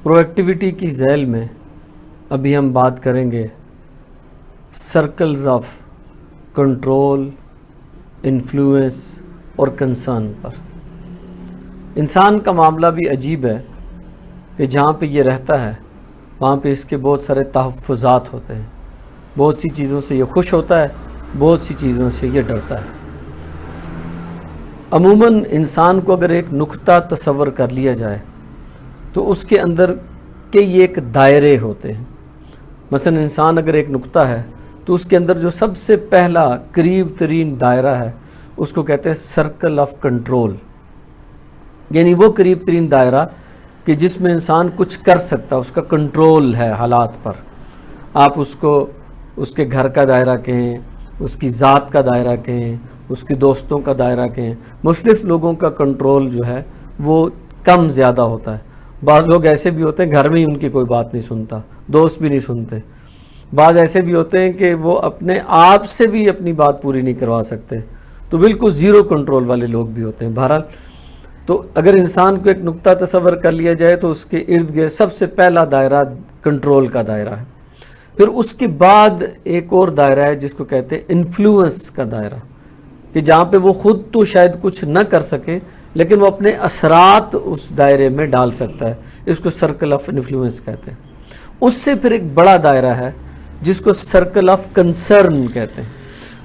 پرویکٹیویٹی کی ذیل میں ابھی ہم بات کریں گے سرکلز آف کنٹرول، انفلوئنس اور کنسرن پر۔ انسان کا معاملہ بھی عجیب ہے کہ جہاں پہ یہ رہتا ہے وہاں پہ اس کے بہت سارے تحفظات ہوتے ہیں، بہت سی چیزوں سے یہ خوش ہوتا ہے، بہت سی چیزوں سے یہ ڈرتا ہے۔ عموماً انسان کو اگر ایک نقطہ تصور کر لیا جائے تو اس کے اندر کئی ایک دائرے ہوتے ہیں۔ مثلا انسان اگر ایک نقطہ ہے تو اس کے اندر جو سب سے پہلا قریب ترین دائرہ ہے اس کو کہتے ہیں سرکل آف کنٹرول، یعنی وہ قریب ترین دائرہ کہ جس میں انسان کچھ کر سکتا، اس کا کنٹرول ہے حالات پر۔ آپ اس کو اس کے گھر کا دائرہ کہیں، اس کی ذات کا دائرہ کہیں، اس کے دوستوں کا دائرہ کہیں، مختلف لوگوں کا کنٹرول جو ہے وہ کم زیادہ ہوتا ہے۔ بعض لوگ ایسے بھی ہوتے ہیں گھر میں ہی ان کی کوئی بات نہیں سنتا، دوست بھی نہیں سنتے۔ بعض ایسے بھی ہوتے ہیں کہ وہ اپنے آپ سے بھی اپنی بات پوری نہیں کروا سکتے، تو بالکل زیرو کنٹرول والے لوگ بھی ہوتے ہیں۔ بہرحال تو اگر انسان کو ایک نقطہ تصور کر لیا جائے تو اس کے ارد گرد سب سے پہلا دائرہ کنٹرول کا دائرہ ہے۔ پھر اس کے بعد ایک اور دائرہ ہے جس کو کہتے ہیں انفلوئنس کا دائرہ، کہ جہاں پہ وہ خود تو شاید کچھ نہ کر سکے لیکن وہ اپنے اثرات اس دائرے میں ڈال سکتا ہے، اس کو سرکل آف انفلوئنس کہتے ہیں۔ اس سے پھر ایک بڑا دائرہ ہے جس کو سرکل آف کنسرن کہتے ہیں۔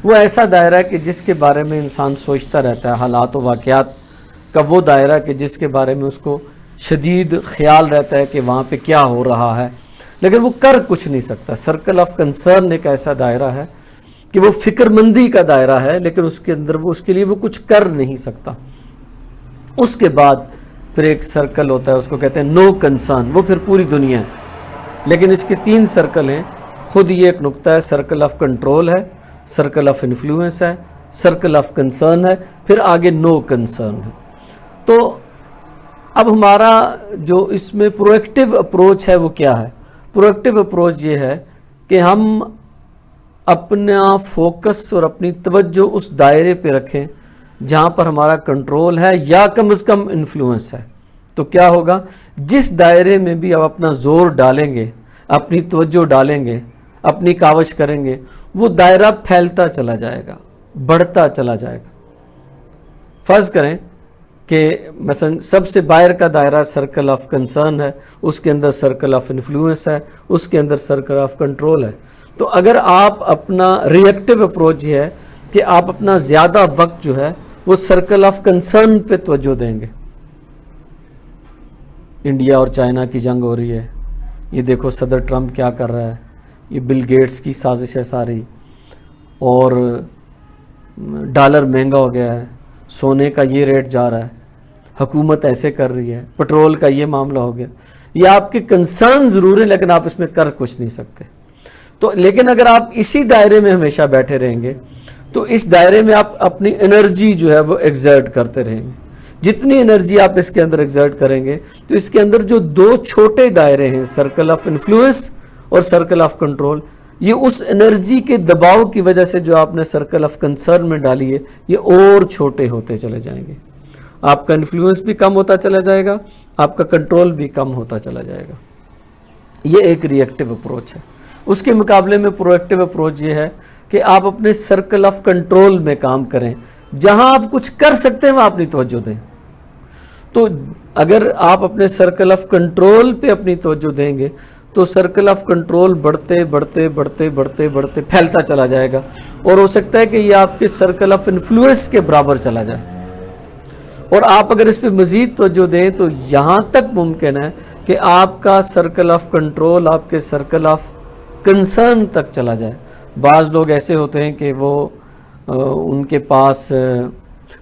وہ ایسا دائرہ ہے کہ جس کے بارے میں انسان سوچتا رہتا ہے، حالات و واقعات کا وہ دائرہ کہ جس کے بارے میں اس کو شدید خیال رہتا ہے کہ وہاں پہ کیا ہو رہا ہے، لیکن وہ کر کچھ نہیں سکتا۔ سرکل آف کنسرن ایک ایسا دائرہ ہے کہ وہ فکر مندی کا دائرہ ہے لیکن اس کے اندر اس کے لیے وہ کچھ کر نہیں سکتا۔ اس کے بعد پھر ایک سرکل ہوتا ہے، اس کو کہتے ہیں نو کنسرن، وہ پھر پوری دنیا ہے، لیکن اس کے 3 سرکل ہیں۔ خود یہ ایک نقطہ ہے، سرکل آف کنٹرول ہے، سرکل آف انفلوئنس ہے، سرکل آف کنسرن ہے، پھر آگے نو کنسرن ہے۔ تو اب ہمارا جو اس میں پرویکٹیو اپروچ ہے وہ کیا ہے؟ پرویکٹیو اپروچ یہ ہے کہ ہم اپنا فوکس اور اپنی توجہ اس دائرے پہ رکھیں جہاں پر ہمارا کنٹرول ہے یا کم از کم انفلوئنس ہے۔ تو کیا ہوگا؟ جس دائرے میں بھی آپ اپنا زور ڈالیں گے، اپنی توجہ ڈالیں گے، اپنی کاوش کریں گے، وہ دائرہ پھیلتا چلا جائے گا، بڑھتا چلا جائے گا۔ فرض کریں کہ مثلا سب سے باہر کا دائرہ سرکل آف کنسرن ہے، اس کے اندر سرکل آف انفلوئنس ہے، اس کے اندر سرکل آف کنٹرول ہے۔ تو اگر آپ اپنا ری ایکٹیو اپروچ یہ ہے کہ آپ اپنا زیادہ وقت جو ہے وہ سرکل آف کنسرن پہ توجہ دیں گے۔ انڈیا اور چائنا کی جنگ ہو رہی ہے، یہ دیکھو صدر ٹرمپ کیا کر رہا ہے، یہ بل گیٹس کی سازش ہے ساری، اور ڈالر مہنگا ہو گیا ہے، سونے کا یہ ریٹ جا رہا ہے، حکومت ایسے کر رہی ہے، پٹرول کا یہ معاملہ ہو گیا۔ یہ آپ کے کنسرن ضرور ہیں لیکن آپ اس میں کر کچھ نہیں سکتے۔ تو لیکن اگر آپ اسی دائرے میں ہمیشہ بیٹھے رہیں گے تو اس دائرے میں آپ اپنی انرجی جو ہے وہ ایگزرٹ کرتے رہیں گے۔ جتنی انرجی آپ اس کے اندر ایگزرٹ کریں گے تو اس کے اندر جو 2 چھوٹے دائرے ہیں، سرکل آف انفلوئنس اور سرکل آف کنٹرول، یہ اس انرجی کے دباؤ کی وجہ سے جو آپ نے سرکل آف کنسرن میں ڈالی ہے یہ اور چھوٹے ہوتے چلے جائیں گے۔ آپ کا انفلوئنس بھی کم ہوتا چلا جائے گا، آپ کا کنٹرول بھی کم ہوتا چلا جائے گا۔ یہ ایک ری ایکٹیو اپروچ ہے۔ اس کے مقابلے میں پرو ایکٹیو اپروچ یہ ہے کہ آپ اپنے سرکل آف کنٹرول میں کام کریں، جہاں آپ کچھ کر سکتے ہیں وہاں اپنی توجہ دیں۔ تو اگر آپ اپنے سرکل آف کنٹرول پہ اپنی توجہ دیں گے تو سرکل آف کنٹرول بڑھتے بڑھتے بڑھتے بڑھتے بڑھتے پھیلتا چلا جائے گا، اور ہو سکتا ہے کہ یہ آپ کے سرکل آف انفلوئنس کے برابر چلا جائے، اور آپ اگر اس پہ مزید توجہ دیں تو یہاں تک ممکن ہے کہ آپ کا سرکل آف کنٹرول آپ کے سرکل آف کنسرن تک چلا جائے۔ بعض لوگ ایسے ہوتے ہیں کہ وہ ان کے پاس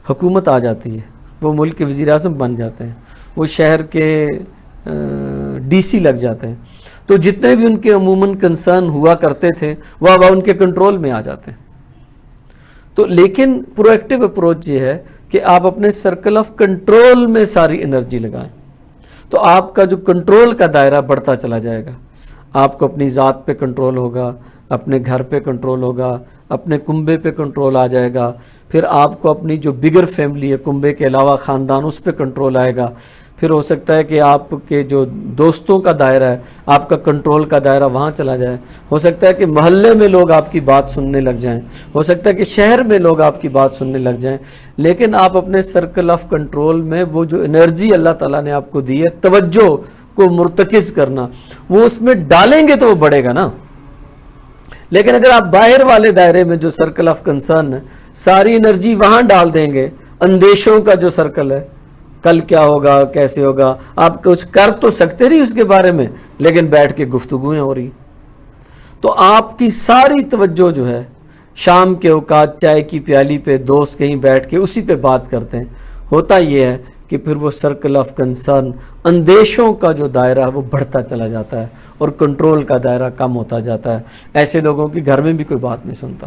حکومت آ جاتی ہے، وہ ملک کے وزیر اعظم بن جاتے ہیں، وہ شہر کے ڈی سی لگ جاتے ہیں، تو جتنے بھی ان کے عموماً کنسرن ہوا کرتے تھے وہ اب ان کے کنٹرول میں آ جاتے ہیں۔ تو لیکن پرو ایکٹیو اپروچ یہ ہے کہ آپ اپنے سرکل آف کنٹرول میں ساری انرجی لگائیں، تو آپ کا جو کنٹرول کا دائرہ بڑھتا چلا جائے گا۔ آپ کو اپنی ذات پہ کنٹرول ہوگا، اپنے گھر پہ کنٹرول ہوگا، اپنے کنبے پہ کنٹرول آ جائے گا، پھر آپ کو اپنی جو بگر فیملی ہے، کنبے کے علاوہ خاندان، اس پہ کنٹرول آئے گا، پھر ہو سکتا ہے کہ آپ کے جو دوستوں کا دائرہ ہے، آپ کا کنٹرول کا دائرہ وہاں چلا جائے، ہو سکتا ہے کہ محلے میں لوگ آپ کی بات سننے لگ جائیں، ہو سکتا ہے کہ شہر میں لوگ آپ کی بات سننے لگ جائیں، لیکن آپ اپنے سرکل آف کنٹرول میں وہ جو انرجی اللہ تعالیٰ نے آپ کو دی ہے، توجہ کو مرتکز کرنا، وہ اس میں ڈالیں گے تو وہ بڑھے گا نا۔ لیکن اگر آپ باہر والے دائرے میں جو سرکل آف کنسرن ہے، ساری انرجی وہاں ڈال دیں گے، اندیشوں کا جو سرکل ہے، کل کیا ہوگا، کیسے ہوگا، آپ کچھ کر تو سکتے نہیں اس کے بارے میں، لیکن بیٹھ کے گفتگویں ہو رہی، تو آپ کی ساری توجہ جو ہے شام کے اوقات چائے کی پیالی پہ دوست کہیں بیٹھ کے اسی پہ بات کرتے ہیں، ہوتا یہ ہے کہ پھر وہ سرکل آف کنسرن، اندیشوں کا جو دائرہ ہے وہ بڑھتا چلا جاتا ہے اور کنٹرول کا دائرہ کم ہوتا جاتا ہے۔ ایسے لوگوں کی گھر میں بھی کوئی بات نہیں سنتا،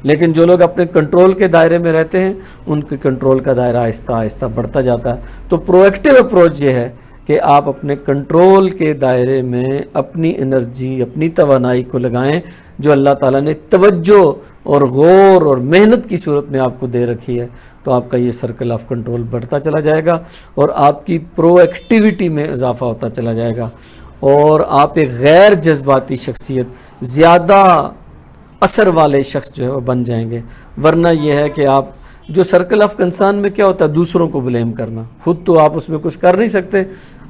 لیکن جو لوگ اپنے کنٹرول کے دائرے میں رہتے ہیں ان کے کنٹرول کا دائرہ آہستہ آہستہ بڑھتا جاتا ہے۔ تو پرو ایکٹیو اپروچ یہ ہے کہ آپ اپنے کنٹرول کے دائرے میں اپنی انرجی، اپنی توانائی کو لگائیں جو اللہ تعالیٰ نے توجہ اور غور اور محنت کی صورت میں آپ کو دے رکھی ہے، تو آپ کا یہ سرکل آف کنٹرول بڑھتا چلا جائے گا اور آپ کی پرو ایکٹیویٹی میں اضافہ ہوتا چلا جائے گا، اور آپ ایک غیر جذباتی شخصیت، زیادہ اثر والے شخص جو ہے وہ بن جائیں گے۔ ورنہ یہ ہے کہ آپ جو سرکل آف کنسرن میں کیا ہوتا ہے، دوسروں کو بلیم کرنا، خود تو آپ اس میں کچھ کر نہیں سکتے،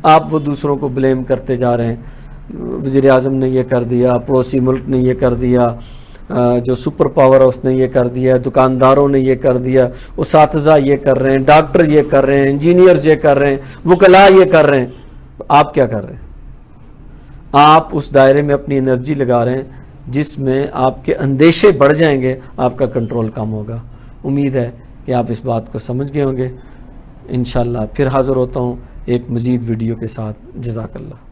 آپ وہ دوسروں کو بلیم کرتے جا رہے ہیں، وزیر اعظم نے یہ کر دیا، پڑوسی ملک نے یہ کر دیا، جو سپر پاور ہے اس نے یہ کر دیا، دکانداروں نے یہ کر دیا، اساتذہ یہ کر رہے ہیں، ڈاکٹر یہ کر رہے ہیں، انجینئرز یہ کر رہے ہیں، وکلاء یہ کر رہے ہیں، آپ کیا کر رہے ہیں؟ آپ اس دائرے میں اپنی انرجی لگا رہے ہیں جس میں آپ کے اندیشے بڑھ جائیں گے، آپ کا کنٹرول کم ہوگا۔ امید ہے کہ آپ اس بات کو سمجھ گئے ہوں گے۔ انشاءاللہ پھر حاضر ہوتا ہوں ایک مزید ویڈیو کے ساتھ۔ جزاک اللہ۔